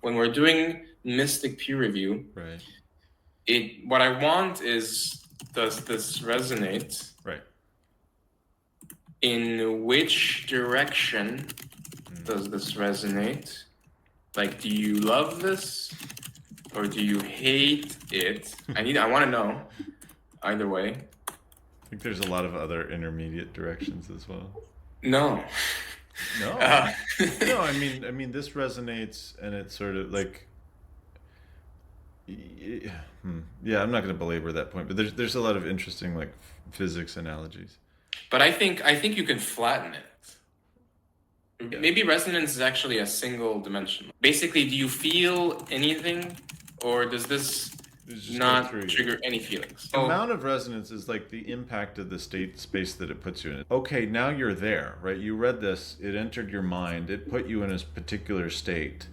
when we're doing mystic peer review, Right. what I want is, does this resonate? Right. In which direction does this resonate? Like, do you love this or do you hate it? I want to know either way. I think there's a lot of other intermediate directions as well. No. No. Uh, No, I mean this resonates and it's sort of like yeah, I'm not going to belabor that point, but there's a lot of interesting like physics analogies. but I think you can flatten it. Yeah. Maybe resonance is actually a single dimension. Basically, do you feel anything, or does this Just go not through you. trigger any feelings? The amount of resonance is like the impact of the state space that it puts you in. Okay, now you're there, right? You read this, it entered your mind, it put you in a particular state.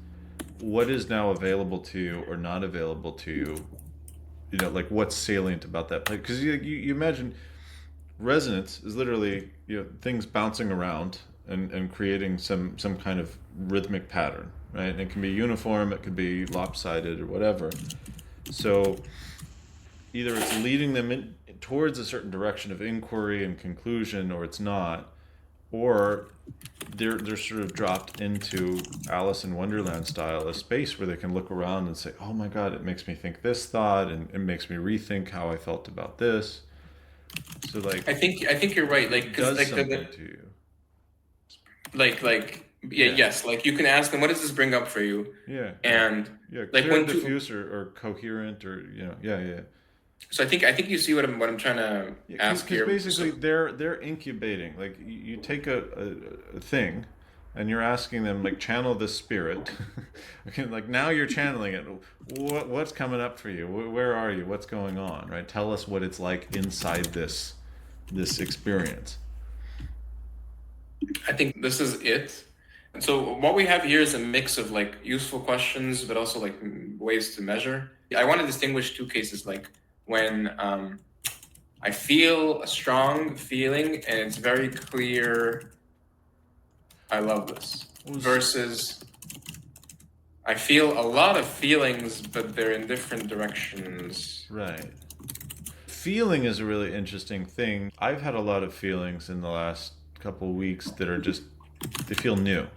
What is now available to you or not available to you? You know, like what's salient about that place? Because you imagine resonance is literally things bouncing around and creating some kind of rhythmic pattern, right? And it can be uniform, it could be lopsided or whatever. So either it's leading them towards a certain direction of inquiry and conclusion, or it's not, or they're sort of dropped into Alice in Wonderland style, a space where they can look around and say, "Oh my God, it makes me think this thought, and it makes me rethink how I felt about this." So like, I think you're right. Like, it because does like something to you. yeah, Yeah, yes, like you can ask them, what does this bring up for you? yeah, yeah, And yeah. like Clear and when to, diffuse or coherent or yeah, yeah. so I think you see what I'm trying to Yeah, ask because here. basically So they're incubating. Like you take a thing, and you're asking them like channel this spirit. Okay, like now you're channeling it. What's coming up for you? Where are you? What's going on? Right? Tell us what it's like inside this experience. I think this is it. And so what we have here is a mix of like useful questions, but also like ways to measure. I want to distinguish two cases, like when I feel a strong feeling and it's very clear I love this, versus I feel a lot of feelings, but they're in different directions. Right. Feeling is a really interesting thing. I've had a lot of feelings in the last couple weeks that are just they feel new.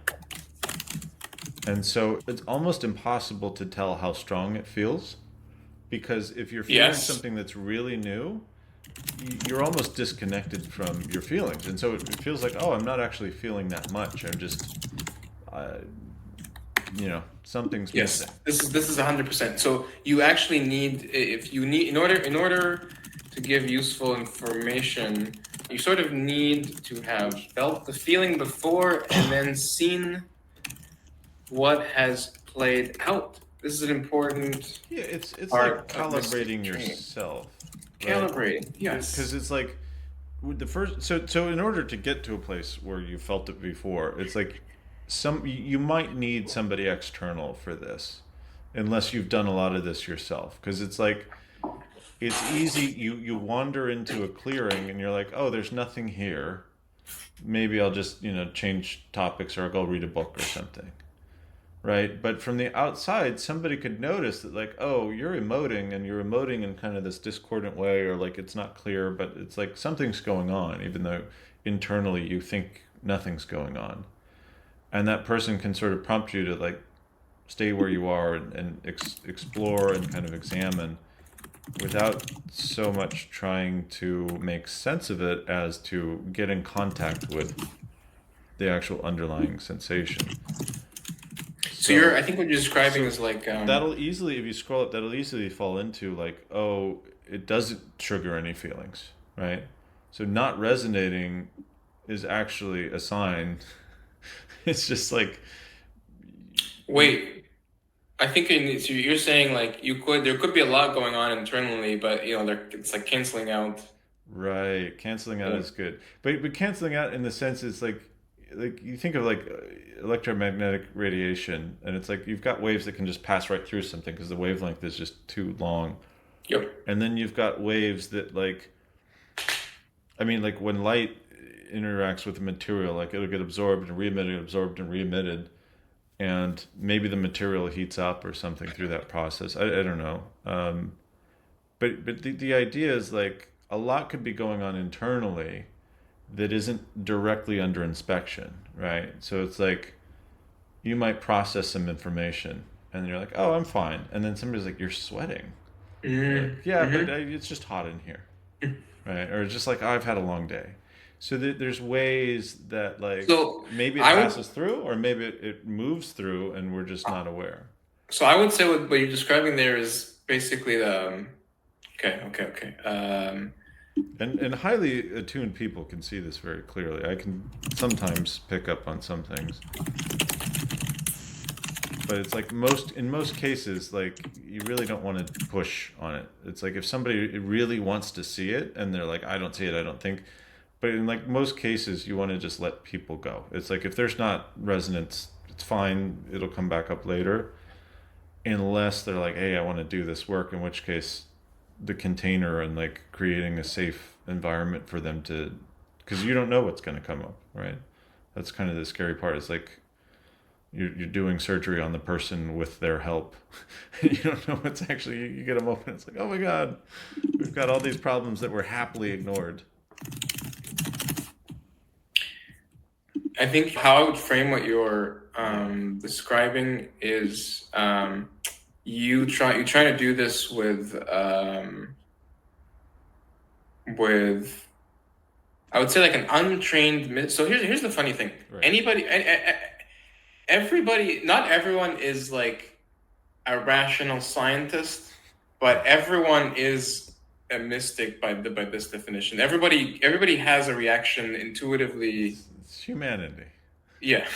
And so it's almost impossible to tell how strong it feels because if you're feeling Yes. something that's really new, you're almost disconnected from your feelings. And so it feels like, oh, I'm not actually feeling that much. I'm just, uh, something's Yes, missing. this is 100%. So you actually need, if you need, in order to give useful information, you sort of need to have felt the feeling before and then seen what has played out. This is an important Yeah, it's like part of calibrating mystic training. yourself, right? Calibrating, Because yes. it's like with the first so in order to get to a place where you felt it before, it's like you might need somebody external for this unless you've done a lot of this yourself because it's like it's easy you wander into a clearing and you're like, oh, there's nothing here, maybe I'll just change topics or I'll go read a book or something, right? But from the outside, somebody could notice that, like, oh, you're emoting and you're emoting in kind of this discordant way, or like it's not clear, but it's like something's going on, even though internally you think nothing's going on. And that person can sort of prompt you to like stay where you are and explore and kind of examine without so much trying to make sense of it as to get in contact with the actual underlying sensation. So So I think what you're describing So is like, that'll easily, if you scroll up, that'll easily fall into like, oh, it doesn't trigger any feelings, right? So not resonating is actually a sign. It's just like, you, wait, I think so you're saying like there could be a lot going on internally, but it's like canceling out. right, canceling out Yeah. is good. But canceling out in the sense it's like you think of like electromagnetic radiation, and it's like you've got waves that can just pass right through something because the wavelength is just too long. Yep. And then you've got waves that like I mean, like when light interacts with a material, like it'll get absorbed and re-emitted, absorbed and re-emitted. and maybe the material heats up or something through that process. I don't know. But the idea is like a lot could be going on internally that isn't directly under inspection, right? So it's like you might process some information and you're like, oh, I'm fine. And then somebody's like, you're sweating. You're like, yeah, but Mm-hmm. it's just hot in here, right? Or just like, oh, I've had a long day. So there's ways that like So maybe it I would passes through or maybe it moves through and we're just not aware. so I would say what you're describing there is basically the okay. And highly attuned people can see this very clearly. I can sometimes pick up on some things, but it's like in most cases, like you really don't want to push on it. It's like if somebody really wants to see it and they're like, I don't see it, I don't think. But in like most cases, you want to just let people go. It's like if there's not resonance, it's fine. It'll come back up later, unless they're like, hey, I want to do this work. In which case, the container and like creating a safe environment for them to, because you don't know what's going to come up, right? That's kind of the scary part. It's like you're doing surgery on the person with their help. You don't know what's actually, you get them open. It's like, oh my God, we've got all these problems that were happily ignored. I think how I would frame what you're describing is you try to do this with I would say like an untrained so here's the funny thing. Right. Everybody, not everyone is like a rational scientist, but everyone is a mystic by this definition. Everybody has a reaction intuitively. It's humanity. Yeah.